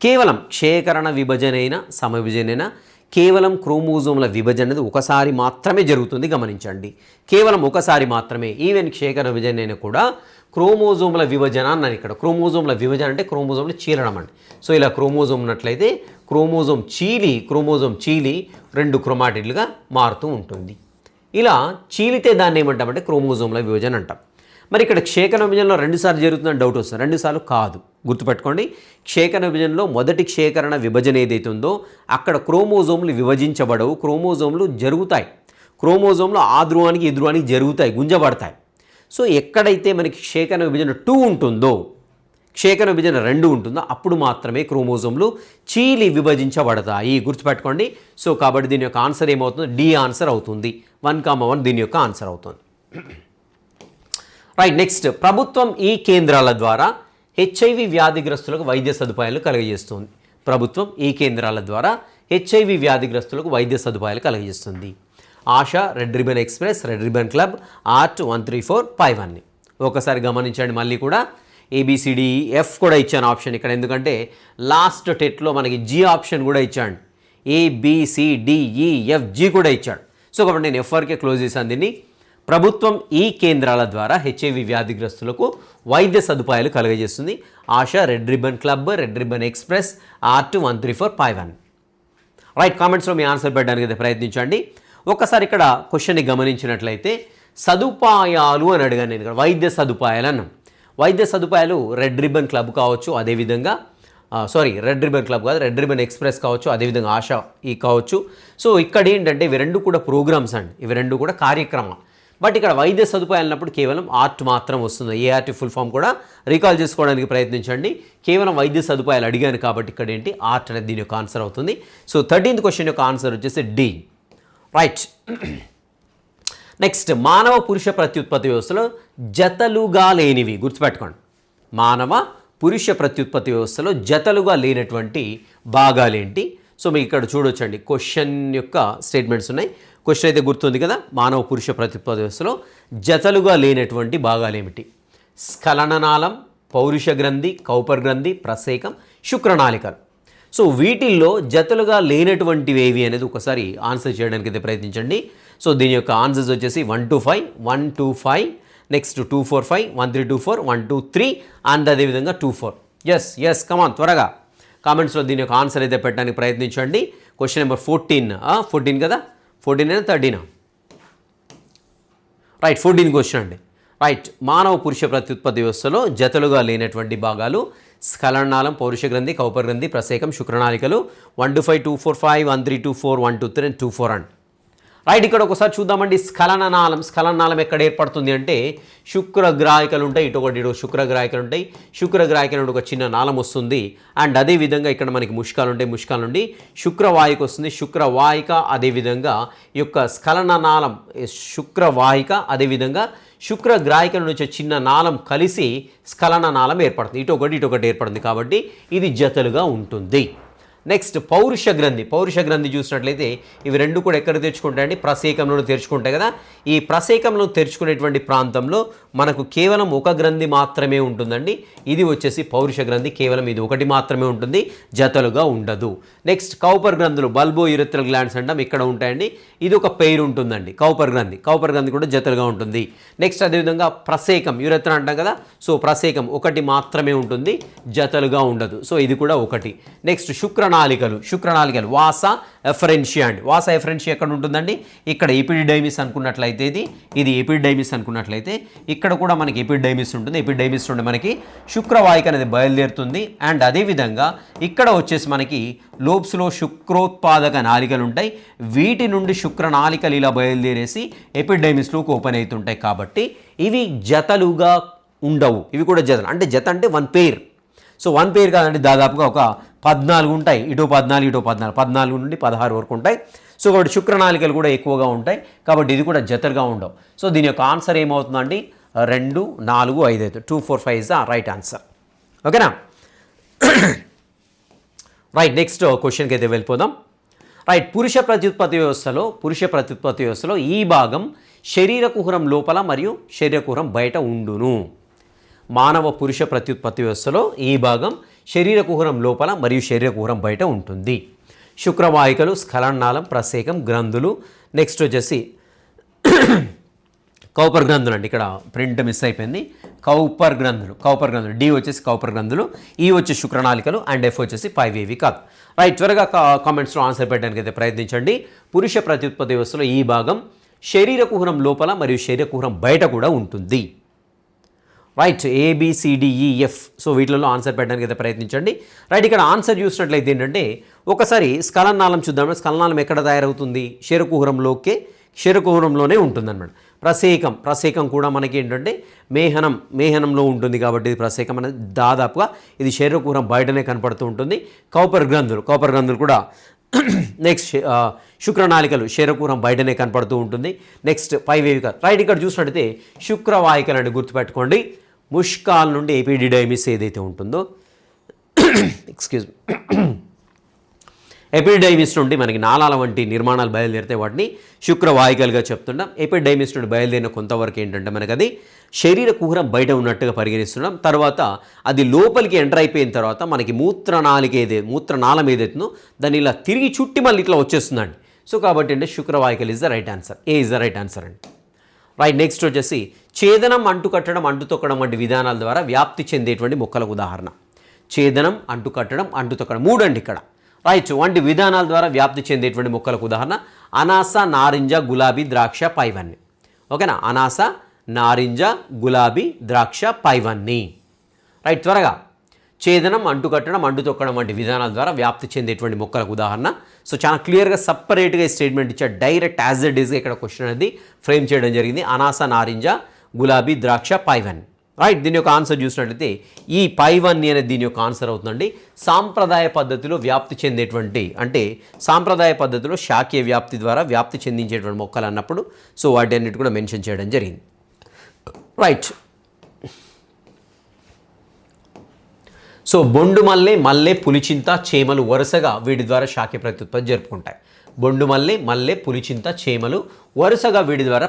కేవలం క్షేకరణ విభజన సమవిభజన కేవలం క్రోమోజోమ్ల విభజన అనేది ఒకసారి మాత్రమే జరుగుతుంది, గమనించండి. కేవలం ఒకసారి మాత్రమే. ఈవెన్ క్షేకరణ విభజన కూడా క్రోమోజోమ్ల విభజన అన్నాను. ఇక్కడ క్రోమోజోమ్ల విభజన అంటే క్రోమోజోమ్లు చీలడం అండి. సో ఇలా క్రోమోజోమ్ ఉన్నట్లయితే క్రోమోజోమ్ చీలి 2 క్రోమాటిడ్లుగా మారుతూ ఉంటుంది. ఇలా చీలితే దాన్ని ఏమంటామంటే క్రోమోజోమ్ల విభజన అంటాం. మరి ఇక్కడ క్షేకరణ విభజనలో 2 సార్లు జరుగుతుందని డౌట్ వస్తుంది. 2 సార్లు కాదు, గుర్తుపెట్టుకోండి. క్షేకరణ విభజనలో మొదటి క్షేకరణ విభజన ఏదైతే ఉందో అక్కడ క్రోమోజోమ్లు విభజించబడవు, క్రోమోజోమ్లు జరుగుతాయి. క్రోమోజోమ్లు ఆ ధ్రువానికి ఈ ధ్రువానికి జరుగుతాయి, గుంజబడతాయి. సో ఎక్కడైతే మనకి క్షేకరణ విభజన 2 ఉంటుందో క్షేకణ విభజన 2 ఉంటుందో అప్పుడు మాత్రమే క్రోమోజోమ్లు చీలి విభజించబడతాయి. గుర్తుపెట్టుకోండి. సో కాబట్టి దీని యొక్క ఆన్సర్ ఏమవుతుంది? డి ఆన్సర్ అవుతుంది. 1,1 దీని యొక్క ఆన్సర్ అవుతుంది. రైట్. నెక్స్ట్, ప్రభుత్వం ఈ కేంద్రాల ద్వారా హెచ్ఐవి వ్యాధిగ్రస్తులకు వైద్య సదుపాయాలు కలుగజేస్తుంది. ప్రభుత్వం ఈ కేంద్రాల ద్వారా హెచ్ఐవి వ్యాధిగ్రస్తులకు వైద్య సదుపాయాలు కలుగజేస్తుంది. Asha, red ribbon express, red ribbon club, ART 13451. ఒకసారి గమనించండి. మళ్ళీ కూడా ABCDEF కూడా ఇచ్చాను ఆప్షన్ ఇక్కడ. ఎందుకంటే లాస్ట్ టెట్లో మనకి జీ ఆప్షన్ కూడా ఇచ్చాడు. ABCDEFG కూడా ఇచ్చాడు. సో కాబట్టి నేను F వరకే క్లోజ్ చేశాను దీన్ని. ప్రభుత్వం ఈ కేంద్రాల ద్వారా హెచ్ఐవి వ్యాధిగ్రస్తులకు వైద్య సదుపాయాలు కలుగజేస్తుంది. Asha, red ribbon club, red ribbon express, ART 13451. Right. కామెంట్స్లో మీ ఆన్సర్ పెట్టడానికి అయితే ప్రయత్నించండి. ఒకసారి ఇక్కడ క్వశ్చన్ని గమనించినట్లయితే సదుపాయాలు అని అడిగాను నేను ఇక్కడ. వైద్య సదుపాయాలు అన్నాను. వైద్య సదుపాయాలు రెడ్ రిబన్ క్లబ్ కావచ్చు, అదేవిధంగా రెడ్ రిబన్ క్లబ్ కాదు, రెడ్ రిబన్ ఎక్స్ప్రెస్ కావచ్చు, అదేవిధంగా ఆశా ఈ కావచ్చు. సో ఇక్కడ ఏంటంటే ఇవి రెండు కూడా ప్రోగ్రామ్స్ అండి, ఇవి రెండు కూడా కార్యక్రమం. బట్ ఇక్కడ వైద్య సదుపాయాలు అన్నప్పుడు కేవలం ఆర్ట్ మాత్రం వస్తుంది. ఏఆర్టీ ఫుల్ ఫామ్ కూడా రీకాల్ చేసుకోవడానికి ప్రయత్నించండి. కేవలం వైద్య సదుపాయాలు అడిగాను కాబట్టి ఇక్కడ ఏంటి ఆర్ట్ అనేది దీని యొక్క ఆన్సర్ అవుతుంది. సో 13th క్వశ్చన్ యొక్క ఆన్సర్ వచ్చేసి డి. రైట్. నెక్స్ట్, మానవ పురుష ప్రత్యుత్పత్తి వ్యవస్థలో జతలుగా లేనివి. గుర్తుపెట్టుకోండి. మానవ పురుష ప్రత్యుత్పత్తి వ్యవస్థలో జతలుగా లేనటువంటి భాగాలేంటి? సో మీకు ఇక్కడ చూడొచ్చండి, క్వశ్చన్ యొక్క స్టేట్మెంట్స్ ఉన్నాయి. క్వశ్చన్ అయితే గుర్తుంది కదా. మానవ పురుష ప్రత్యుత్పత్తి వ్యవస్థలో జతలుగా లేనటువంటి భాగాలు ఏమిటి? స్ఖలననాళం, పౌరుష గ్రంథి, కౌపర్ గ్రంథి, ప్రసేకం, శుక్రనాళికలు. సో వీటిల్లో జతలుగా లేనటువంటివి ఏవి అనేది ఒకసారి ఆన్సర్ చేయడానికి అయితే ప్రయత్నించండి. సో దీని యొక్క ఆన్సర్స్ వచ్చేసి 125, నెక్స్ట్ 245, 1324, 123 అండ్ అదేవిధంగా 24. ఎస్ కమాన్ త్వరగా కామెంట్స్లో దీని యొక్క ఆన్సర్ అయితే పెట్టడానికి ప్రయత్నించండి. క్వశ్చన్ నెంబర్ 14 కదా, 14 13. రైట్, 14 క్వశ్చన్ అండి. రైట్. మానవ పురుష ప్రత్యుత్పత్తి వ్యవస్థలో జతలుగా లేనటువంటి భాగాలు స్ఖలనాళం, పౌరుష గ్రంథి, కౌపర్ గ్రంథి, ప్రసేకం, శుక్రనాళికలు. 125, 245, 1324, 123 and 24 అండి. రైట్. ఇక్కడ ఒకసారి చూద్దామండి. స్ఖలనాళం ఎక్కడ ఏర్పడుతుంది అంటే శుక్రగ్రాహికలు ఉంటాయి. ఇటు శుక్రగ్రాహికలు ఉంటాయి. శుక్రగ్రాహికల నుండి ఒక చిన్న నాళం వస్తుంది. అండ్ అదేవిధంగా ఇక్కడ మనకి ముష్కాలు ఉంటాయి. ముష్కాల నుండి శుక్రవాహిక వస్తుంది. శుక్రవాహిక అదేవిధంగా ఈ యొక్క స్ఖలననాళం, శుక్రవాహిక అదేవిధంగా శుక్రగ్రాహికల నుంచి చిన్న నాళం కలిసి స్ఖలననాళం ఏర్పడుతుంది. ఇటొకటి ఏర్పడుతుంది. కాబట్టి ఇది జతలుగా ఉంటుంది. నెక్స్ట్, పౌరుష గ్రంథి చూసినట్లయితే ఇవి రెండు కూడా ఎక్కడ తెరుచుకుంటాయండి? ప్రసేకంలో తెరుచుకుంటాయి కదా. ఈ ప్రసేకంలో తెరుచుకునేటువంటి ప్రాంతంలో మనకు కేవలం ఒక గ్రంథి మాత్రమే ఉంటుందండి. ఇది వచ్చేసి పౌరుష గ్రంథి. కేవలం ఇది ఒకటి మాత్రమే ఉంటుంది, జతలుగా ఉండదు. నెక్స్ట్, కౌపర్ గ్రంథులు, బల్బో యురెత్రల్ గ్లాండ్స్ అంటాం, ఇక్కడ ఉంటాయండి. ఇది ఒక పెయిర్ ఉంటుందండి. కౌపర్ గ్రంథి కూడా జతలుగా ఉంటుంది. నెక్స్ట్ అదేవిధంగా ప్రసేకం, యురెత్ర అంటాం కదా. సో ప్రసేకం ఒకటి మాత్రమే ఉంటుంది, జతలుగా ఉండదు. సో ఇది కూడా ఒకటి. నెక్స్ట్, శుక్రనాళికలు వాస ఎఫరెన్షియా అండి. వాస ఎఫరెన్షియా ఎక్కడ ఉంటుందండి? ఇక్కడ ఎపిడిడైమిస్ అనుకున్నట్లయితే ఇది ఎపిడిడైమిస్ అనుకున్నట్లయితే ఇక్కడ కూడా మనకి ఎపిడిడైమిస్ ఉంటుంది. ఎపిడిడైమిస్ నుండి మనకి శుక్రవాహిక అనేది బయలుదేరుతుంది. అండ్ అదేవిధంగా ఇక్కడ వచ్చేసి మనకి లోబ్స్లో శుక్రోత్పాదక నాళికలు ఉంటాయి. వీటి నుండి శుక్రనాళికలు ఇలా బయలుదేరేసి ఎపిడైమిస్లోకి ఓపెన్ అవుతుంటాయి. కాబట్టి ఇవి జతలుగా ఉండవు. ఇవి కూడా జతలు అంటే జత అంటే one pair. So one pair కాదండి, దాదాపుగా ఒక 14 ఉంటాయి. ఇటో 14 నుండి 16 వరకు ఉంటాయి. సో కాబట్టి శుక్రనాళికలు కూడా ఎక్కువగా ఉంటాయి. కాబట్టి ఇది కూడా జతలుగా ఉండవు. సో దీని యొక్క ఆన్సర్ ఏమవుతుందండి? 2, 4, 5 అవుతుంది. 2, 4, 5 ఇస్ ద రైట్ ఆన్సర్. ఓకేనా? రైట్. నెక్స్ట్ క్వశ్చన్కి అయితే వెళ్ళిపోదాం. రైట్. పురుష ప్రత్యుత్పత్తి వ్యవస్థలో ఈ భాగం శరీర కుహరం లోపల మరియు శరీర కుహరం బయట ఉండును. మానవ పురుష ప్రత్యుత్పత్తి వ్యవస్థలో ఈ భాగం శరీర కుహరం లోపల మరియు శరీర కుహరం బయట ఉంటుంది. శుక్రవాహికలు, స్ఖలననాళం, ప్రసేకం, గ్రంథులు. నెక్స్ట్ వచ్చేసి కౌపర్ గ్రంథులు అండి. ఇక్కడ ప్రింట్ మిస్ అయిపోయింది. కౌపర్ గ్రంథులు డి వచ్చేసి కౌపర్ గ్రంథులు, ఈ వచ్చి శుక్రనాళికలు అండ్ ఎఫ్ వచ్చేసి 5 ఇవి కాదు. రైట్. త్వరగా కామెంట్స్లో ఆన్సర్ పెట్టడానికి అయితే ప్రయత్నించండి. పురుష ప్రత్యుత్పత్తి వ్యవస్థలో ఈ భాగం శరీర కుహరం లోపల మరియు శరీర కుహరం బయట కూడా ఉంటుంది. రైట్. ABCDEF. సో వీటిలో ఆన్సర్ పెట్టడానికి అయితే ప్రయత్నించండి. రైట్. ఇక్కడ ఆన్సర్ చూసినట్లయితే ఏంటంటే ఒకసారి స్ఖలననాళం చూద్దాం. స్ఖలననాళం ఎక్కడ తయారవుతుంది? శరీర కుహరంలోనే ఉంటుందన్నమాట. ప్రసేకం కూడా మనకి ఏంటంటే మేహనంలో ఉంటుంది కాబట్టి ఇది ప్రసేకం అనేది దాదాపుగా ఇది శరీరకుహరం బయటనే కనపడుతూ ఉంటుంది. కౌపర్ గ్రంథులు కూడా నెక్స్ట్ శుక్రనాళికలు శరీరకుహరం బయటనే కనపడుతూ ఉంటుంది. నెక్స్ట్ పైవేవిక రైట్ ఇక్కడ చూసినట్టయితే శుక్రవాహికలు అంటే గుర్తుపెట్టుకోండి. ముష్కాల్ నుండి ఎపిడిడైమిస్ ఏదైతే ఉంటుందో ఎక్స్క్యూజ్ ఎపిడైమిస్ నుండి మనకి నాళాల వంటి నిర్మాణాలు బయలుదేరితే వాటిని శుక్రవాహికలుగా చెప్తున్నాం. ఎపిడైమిస్ నుండి బయలుదేరిన కొంతవరకు ఏంటంటే మనకు అది శరీర కుహరం బయట ఉన్నట్టుగా పరిగణిస్తున్నాం. తర్వాత అది లోపలికి ఎంటర్ అయిపోయిన తర్వాత మనకి మూత్రనాళం ఏదైతుందో దాన్ని ఇలా తిరిగి చుట్టి మళ్ళీ ఇట్లా వచ్చేస్తుందండి. సో కాబట్టి అంటే శుక్రవాహికలు is the right answer. A is the right answer అండి. రైట్ నెక్స్ట్ వచ్చేసి ఛేదనం, అంటుకట్టడం, అంటుతొక్కడం వంటి విధానాల ద్వారా వ్యాప్తి చెందేటువంటి మొక్కలకు ఉదాహరణ. ఛేదనం, అంటుకట్టడం, అంటుతొక్కడం 3 అండి ఇక్కడ. రైట్ వంటి విధానాల ద్వారా వ్యాప్తి చెందేటువంటి మొక్కలకు ఉదాహరణ అనాస, నారింజ, గులాబీ, ద్రాక్ష, పైవన్నీ. ఓకేనా, అనాస, నారింజ, గులాబీ, ద్రాక్ష, పైవన్నీ. రైట్ త్వరగా ఛేదనం, అంటుకట్టడం, అంటుతొక్కడం వంటి విధానాల ద్వారా వ్యాప్తి చెందేటువంటి మొక్కలకు ఉదాహరణ. సో చాలా క్లియర్గా సపరేట్గా స్టేట్మెంట్ ఇచ్చారు. డైరెక్ట్ యాజ్ ఇట్ ఈస్గా ఇక్కడ క్వశ్చన్ అనేది ఫ్రేమ్ చేయడం జరిగింది. అనాస, నారింజ, గులాబీ, ద్రాక్ష, పైవన్నీ. రైట్ దీని యొక్క ఆన్సర్ చూసినట్లయితే ఈ పైవన్నీ అనేది దీని యొక్క ఆన్సర్ అవుతుందండి. సాంప్రదాయ పద్ధతిలో వ్యాప్తి చెందేటువంటి అంటే సాంప్రదాయ పద్ధతిలో శాఖీయ వ్యాప్తి ద్వారా వ్యాప్తి చెందించేటువంటి మొక్కలు అన్నప్పుడు సో వాటి అన్నిటి కూడా మెన్షన్ చేయడం జరిగింది. రైట్ సో బొండు మల్లె, పులిచింత, చేమలు వరుసగా వీటి ద్వారా శాఖీయ ప్రత్యుత్పత్తి జరుపుకుంటాయి. బొండు మల్లె, పులిచింత, చేమలు వరుసగా వీటి ద్వారా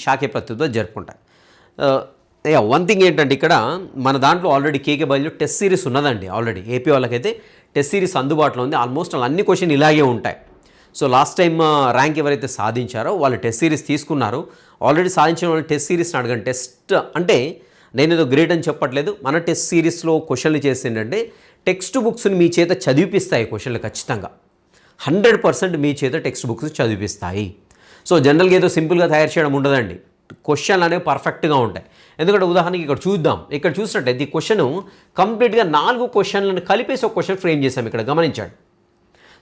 శాఖీయ ప్రత్యుత్పత్తి జరుపుకుంటాయి. వన్ థింగ్ ఏంటంటే ఇక్కడ మన దాంట్లో ఆల్రెడీ కేకే బయలు టెస్ట్ సిరీస్ ఉన్నదండి. ఆల్రెడీ ఏపీ వాళ్ళకైతే టెస్ట్ సిరీస్ అందుబాటులో ఉంది. ఆల్మోస్ట్ అన్ని క్వశ్చన్ ఇలాగే ఉంటాయి. సో లాస్ట్ టైం ర్యాంక్ ఎవరైతే సాధించారో వాళ్ళు టెస్ట్ సిరీస్ తీసుకున్నారు. ఆల్రెడీ సాధించిన వాళ్ళు టెస్ట్ సిరీస్ని అడగండి. టెస్ట్ అంటే నేను ఏదో గ్రేట్ అని చెప్పట్లేదు. మన టెస్ట్ సిరీస్లో క్వశ్చన్లు చేసి ఏంటంటే టెక్స్ట్ బుక్స్ని మీ చేత చదివిపిస్తాయి. క్వశ్చన్లు ఖచ్చితంగా 100% మీ చేత టెక్స్ట్ బుక్స్ చదివిపిస్తాయి. సో జనరల్గా ఏదో సింపుల్గా తయారు చేయడం ఉండదండి. క్వశ్చన్లు అనేవి పర్ఫెక్ట్గా ఉంటాయి. ఎందుకంటే ఉదాహరణకి ఇక్కడ చూద్దాం. ఇక్కడ చూసినట్టయితే ఈ క్వశ్చన్ కంప్లీట్గా 4 క్వశ్చన్లను కలిపేసి ఒక క్వశ్చన్ ఫ్రేమ్ చేశాం. ఇక్కడ గమనించండి.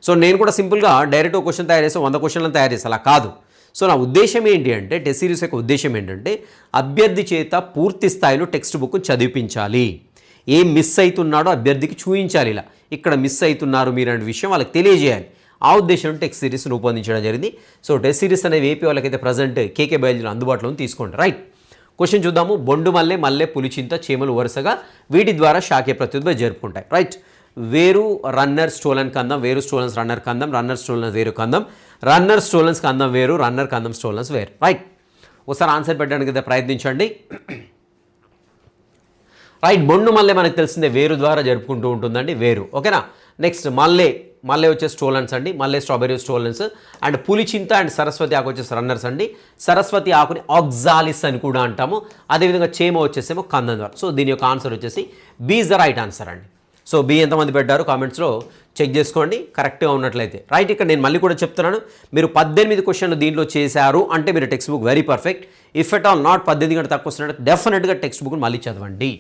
సో నేను కూడా సింపుల్గా డైరెక్ట్ ఒక క్వశ్చన్ తయారు చేసి 100 క్వశ్చన్లను తయారు చేసి అలా కాదు. సో నా ఉద్దేశం ఏంటి అంటే టెస్ట్ సిరీస్ యొక్క ఉద్దేశం ఏంటంటే అభ్యర్థి చేత పూర్తి స్థాయిలో టెక్స్ట్ బుక్ చదివించాలి. ఏం మిస్ అవుతున్నాడో అభ్యర్థికి చూపించాలి. ఇలా ఇక్కడ మిస్ అవుతున్నారు మీరు అనే విషయం వాళ్ళకి తెలియజేయాలి. ఆ ఉద్దేశంలో టెక్స్ట్ సిరీస్ రూపొందించడం జరిగింది. సో టెస్ట్ సిరీస్ అనేవి ఏపీ వాళ్ళకైతే ప్రజెంట్ కేకే బయాలజీలో అందుబాటులో తీసుకోండి. రైట్ క్వశ్చన్ చూద్దాము. బొండు మల్లె, పులిచింత, చేమలు వరుసగా వీటి ద్వారా శాఖీయ ప్రత్యుత్పత్తి జరుపుకుంటాయి. రైట్ వేరు, రన్నర్, స్టోలన్ కందం, వేరు, స్టోలన్స్, రన్నర్ కందం, రన్నర్, స్టోలన్స్, వేరు కందం, రన్నర్, స్టోలన్స్, కందం వేరు, రన్నర్, కందం, స్టోలన్స్ వేరు. రైట్ ఒకసారి ఆన్సర్ పెట్టడానికి అయితే ప్రయత్నించండి. రైట్ బొండు మల్లె మనకు తెలిసిందే వేరు ద్వారా జరుపుకుంటూ ఉంటుందండి. వేరు ఓకేనా. నెక్స్ట్ మల్లె వచ్చే స్టోలన్స్ అండి. మల్లె స్ట్రాబెర్రీ స్టోలన్స్. అండ్ పులిచింత అండ్ సరస్వతి ఆకు వచ్చేసి రన్నర్స్ అండి. సరస్వతి ఆకుని ఆక్సాలిస్ అని కూడా అంటాము. అదేవిధంగా చేమ వచ్చేసేమో కందం ద్వారా. సో దీని యొక్క ఆన్సర్ వచ్చేసి B is the right answer అండి. సో బి ఎంతమంది పెట్టారు కామెంట్స్లో చెక్ చేసుకోండి కరెక్ట్గా ఉన్నట్లయితే. రైట్ ఇక్కడ నేను మళ్ళీ కూడా చెప్తున్నాను. మీరు 18 క్వశ్చన్లు దీంట్లో చేశారు అంటే మీరు text book very perfect. If at all not 18 కంటే తక్కువ వస్తున్నట్టు డెఫినెట్గా టెక్స్ట్ బుక్ని మళ్ళీ చదవండి.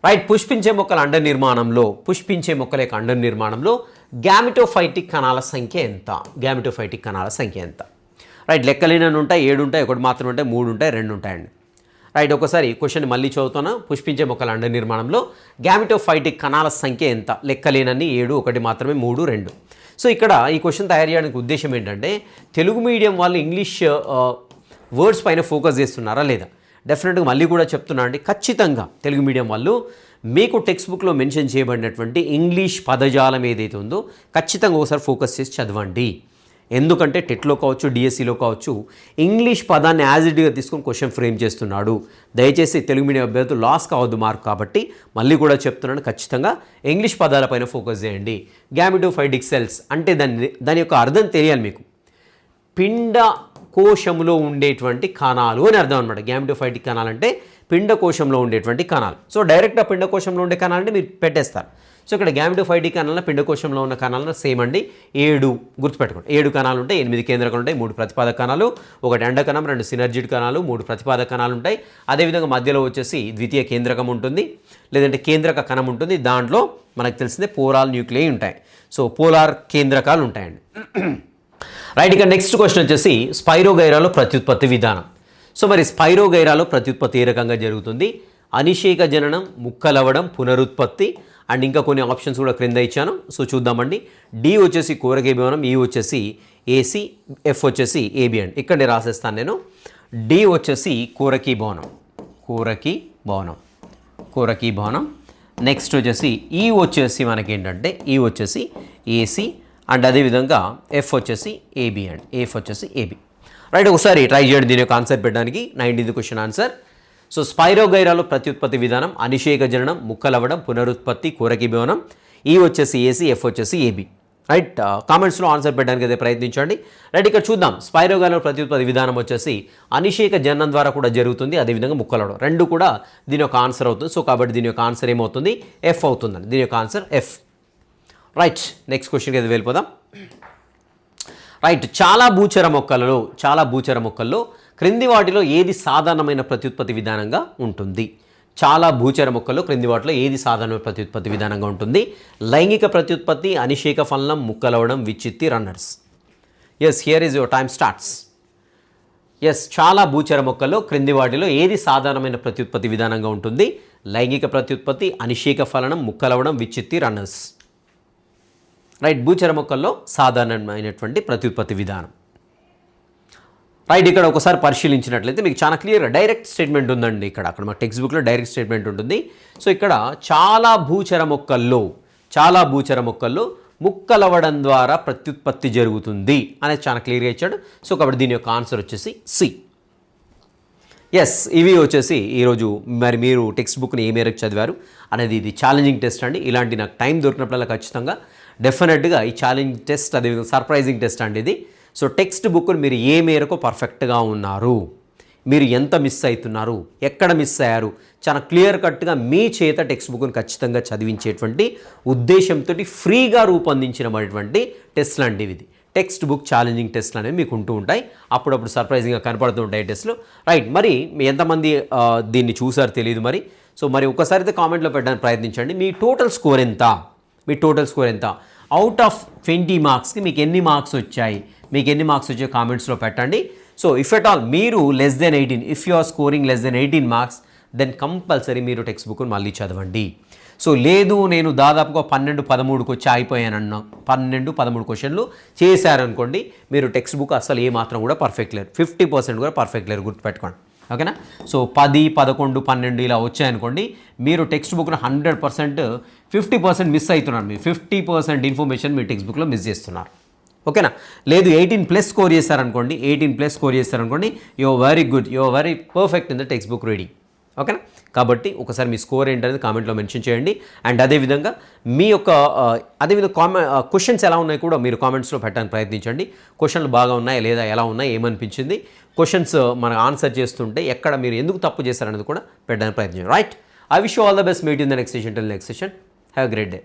రైట్ పుష్పించే మొక్కల అండ నిర్మాణంలో గ్యామిటోఫైటిక్ కణాల సంఖ్య ఎంత? రైట్ లెక్కలేనని ఉంటాయి, 7 ఉంటాయి, 1 మాత్రం ఉంటాయి, 3 ఉంటాయి, 2 ఉంటాయండి. రైట్ ఒకసారి క్వశ్చన్ మళ్ళీ చదువుతున్నా. పుష్పించే మొక్కల అండ నిర్మాణంలో గ్యామిటోఫైటిక్ కణాల సంఖ్య ఎంత? లెక్కలేనన్ని 7, 1 మాత్రమే, 3, 2. సో ఇక్కడ ఈ క్వశ్చన్ తయారు చేయడానికి ఉద్దేశం ఏంటంటే తెలుగు మీడియం వాళ్ళు ఇంగ్లీష్ వర్డ్స్ పైన ఫోకస్ చేస్తున్నారా లేదా? డెఫినెట్గా మళ్ళీ కూడా చెప్తున్నా అండి. ఖచ్చితంగా తెలుగు మీడియం వాళ్ళు మీకు టెక్స్ట్ బుక్లో మెన్షన్ చేయబడినటువంటి ఇంగ్లీష్ పదజాలం ఏదైతే ఉందో ఖచ్చితంగా ఒకసారి ఫోకస్ చేసి చదవండి. ఎందుకంటే టెట్లో కావచ్చు, డిఎస్సిలో కావచ్చు ఇంగ్లీష్ పదాన్ని యాజ్ ఇట్గా తీసుకొని క్వశ్చన్ ఫ్రేమ్ చేస్తున్నాడు. దయచేసి తెలుగు మీడియం అభ్యర్థులు లాస్ కావద్దు మార్క్. కాబట్టి మళ్ళీ కూడా చెప్తున్నాను, ఖచ్చితంగా ఇంగ్లీష్ పదాలపైన ఫోకస్ చేయండి. గ్యామిటోఫైటిక్ సెల్స్ అంటే దాని యొక్క అర్థం తెలియాలి మీకు. పిండ కోశంలో ఉండేటువంటి కణాలు అని అర్థం అనమాట. గ్యామిటోఫైటిక్ కణాలు అంటే పిండకోశంలో ఉండేటువంటి కణాలు. సో డైరెక్ట్గా పిండకోశంలో ఉండే కణాలంటే మీరు పెట్టేస్తారు. సో ఇక్కడ గ్యామిటోఫైటిక్ కణాలను పిండకోశంలో ఉన్న కణాలను సేమ్ అండి. 7 గుర్తుపెట్టుకోండి. 7 కణాలు ఉంటాయి, 8 కేంద్రకాలు ఉంటాయి, 3 ప్రతిపాదక కణాలు, 1 ఎండకణం, 2 సినర్జిడ్ కణాలు, 3 ప్రతిపాదక కణాలు ఉంటాయి. అదేవిధంగా మధ్యలో వచ్చేసి ద్వితీయ కేంద్రకం ఉంటుంది, లేదంటే కేంద్రక కణం ఉంటుంది. దాంట్లో మనకు తెలిసిందే పోలార్ న్యూక్లియై ఉంటాయి. సో పోలార్ కేంద్రకాలు ఉంటాయండి. రైట్ ఇక నెక్స్ట్ క్వశ్చన్ వచ్చేసి స్పైరోగైరాలో ప్రత్యుత్పత్తి విధానం. సో మరి స్పైరోగైరాలో ప్రత్యుత్పత్తి ఏ రకంగా జరుగుతుంది? అనిషేక జననం, ముక్కలవ్వడం, పునరుత్పత్తి అండ్ ఇంకా కొన్ని ఆప్షన్స్ కూడా క్రింద ఇచ్చాను. సో చూద్దామండి. డి వచ్చేసి కూరకి భవనం, ఈ వచ్చేసి ఏసీ, ఎఫ్ వచ్చేసి ఏబి అండి. ఇక్కడ రాసేస్తాను నేను. డి వచ్చేసి కూరకి భవనం, కూరకి భవనం, కూరకి భవనం. నెక్స్ట్ వచ్చేసి ఈ వచ్చేసి మనకి ఏంటంటే ఈ వచ్చేసి ఏసీ అండ్ అదేవిధంగా ఎఫ్ వచ్చేసి ఏబి అండ్ ఎఫ్ వచ్చేసి ఏబి. రైట్, ఒకసారి ట్రై చేయండి దీని యొక్క ఆన్సర్ పెట్టడానికి. 19th question answer. సో స్పైరోగైరాలో ప్రత్యుత్పత్తి విధానం అనిషేక జననం, ముక్కలవ్వడం, పునరుత్పత్తి, కూరకి భవనం. ఈ వచ్చేసి ఏసీ, ఎఫ్ వచ్చేసి ఏబి. రైట్, కామెంట్స్లో ఆన్సర్ పెట్టడానికి అయితే ప్రయత్నించండి. రైట్, ఇక్కడ చూద్దాం. స్పైరోగైరాలో ప్రత్యుత్పత్తి విధానం వచ్చేసి అనిషేక జననం ద్వారా కూడా జరుగుతుంది, అదేవిధంగా ముక్కలవ్వడం, రెండు కూడా దీని యొక్క ఆన్సర్ అవుతుంది. సో కాబట్టి దీని యొక్క ఆన్సర్ ఏమవుతుంది? ఎఫ్ అవుతుందండి. దీని యొక్క ఆన్సర్ ఎఫ్. రైట్, నెక్స్ట్ క్వశ్చన్కి అయితే వెళ్ళిపోదాం. రైట్, చాలా భూచర మొక్కల్లో క్రింది వాటిలో ఏది సాధారణమైన ప్రత్యుత్పత్తి విధానంగా ఉంటుంది? చాలా భూచర మొక్కల్లో క్రింది వాటిలో ఏది సాధారణమైన ప్రత్యుత్పత్తి విధానంగా ఉంటుంది? లైంగిక ప్రత్యుత్పత్తి, అనిషేక ఫలనం, ముక్కలవడం, విచ్చిత్తి, runners. Yes, here is your time starts. Yes, చాలా భూచర మొక్కల్లో క్రింది వాటిలో ఏది సాధారణమైన ప్రత్యుత్పత్తి విధానంగా ఉంటుంది? లైంగిక ప్రత్యుత్పత్తి, అనిషేక ఫలనం, ముక్కలవడం, విచ్చిత్తి, రన్నర్స్. రైట్, భూచర మొక్కల్లో సాధారణమైనటువంటి ప్రత్యుత్పత్తి విధానం. రైట్, ఇక్కడ ఒకసారి పరిశీలించినట్లయితే మీకు చాలా క్లియర్గా డైరెక్ట్ స్టేట్మెంట్ ఉందండి. అక్కడ మా టెక్స్ట్ బుక్లో డైరెక్ట్ స్టేట్మెంట్ ఉంటుంది. సో ఇక్కడ చాలా భూచర మొక్కల్లో ముక్కలవ్వడం ద్వారా ప్రత్యుత్పత్తి జరుగుతుంది అనేది చాలా క్లియర్గా ఇచ్చాడు. సో కాబట్టి దీని యొక్క ఆన్సర్ వచ్చేసి సి. ఎస్, ఇవి వచ్చేసి ఈరోజు మరి మీరు టెక్స్ట్ బుక్ని ఏ మేరకు చదివారు అనేది ఇది ఛాలెంజింగ్ టెస్ట్ అండి. ఇలాంటి నాకు టైం దొరికినప్పుడల్లా ఖచ్చితంగా డెఫినెట్గా ఈ ఛాలెంజింగ్ టెస్ట్, అదేవిధంగా సర్ప్రైజింగ్ టెస్ట్ అండి ఇది. సో టెక్స్ట్ బుక్ని మీరు ఏ మేరకు పర్ఫెక్ట్గా ఉన్నారు, మీరు ఎంత మిస్ అవుతున్నారు, ఎక్కడ మిస్ అయ్యారు, చాలా క్లియర్ కట్గా మీ చేత టెక్స్ట్ బుక్ని ఖచ్చితంగా చదివించేటువంటి ఉద్దేశంతో ఫ్రీగా రూపొందించినటువంటి టెస్ట్లు అండి ఇది. టెక్స్ట్ బుక్ ఛాలెంజింగ్ టెస్ట్లు అనేవి మీకు ఉంటూ ఉంటాయి, అప్పుడప్పుడు సర్ప్రైజింగ్గా కనపడుతూ ఉంటాయి టెస్ట్లు. రైట్, మరి ఎంతమంది దీన్ని చూసారు తెలియదు మరి. సో మరి ఒకసారి అయితే కామెంట్లో పెట్టడానికి ప్రయత్నించండి. మీ టోటల్ స్కోర్ ఎంత? అవుట్ ఆఫ్ 20 మార్క్స్కి మీకు ఎన్ని మార్క్స్ వచ్చాయి కామెంట్స్లో పెట్టండి. సో ఇఫ్ ఎట్ ఆల్ మీరు less than 18, if you are scoring less than 18 marks, then compulsory మీరు టెక్స్ట్ బుక్ని మళ్ళీ చదవండి. సో లేదు నేను దాదాపుగా 12-13కి వచ్చి అయిపోయానన్నా, 12-13 క్వశ్చన్లు చేశారనుకోండి, మీరు టెక్స్ట్ బుక్ అసలు ఏమాత్రం కూడా పర్ఫెక్ట్ లేరు, 50% కూడా పర్ఫెక్ట్ లేరు, గుర్తుపెట్టుకోండి. ఓకేనా? సో 10, 11, 12 ఇలా వచ్చాయనుకోండి, మీరు టెక్స్ట్ బుక్ను 100%, 50% మిస్ అవుతున్నారు. మీరు 50% ఇన్ఫర్మేషన్ మీ టెక్స్ట్ బుక్లో మిస్ చేస్తున్నారు. ఓకేనా? లేదు 18+ స్కోర్ చేశారనుకోండి, you are very good, you are very perfect in the text book reading. ఓకేనా? కాబట్టి ఒకసారి మీ స్కోర్ ఏంటనేది కామెంట్లో మెన్షన్ చేయండి. అండ్ అదేవిధంగా మీ యొక్క క్వశ్చన్స్ ఎలా ఉన్నాయి కూడా మీరు కామెంట్స్లో పెట్టడానికి ప్రయత్నించండి. క్వశ్చన్లు బాగా ఉన్నాయా లేదా, ఎలా ఉన్నాయి, ఏమనిపించింది, క్వశ్చన్స్ మనం ఆన్సర్ చేస్తుంటే ఎక్కడ మీరు ఎందుకు తప్పు చేశారనేది కూడా పెట్టడానికి ప్రయత్నించండి. Right, I wish you all the best. Meet in the next session. Till next session, have a great day.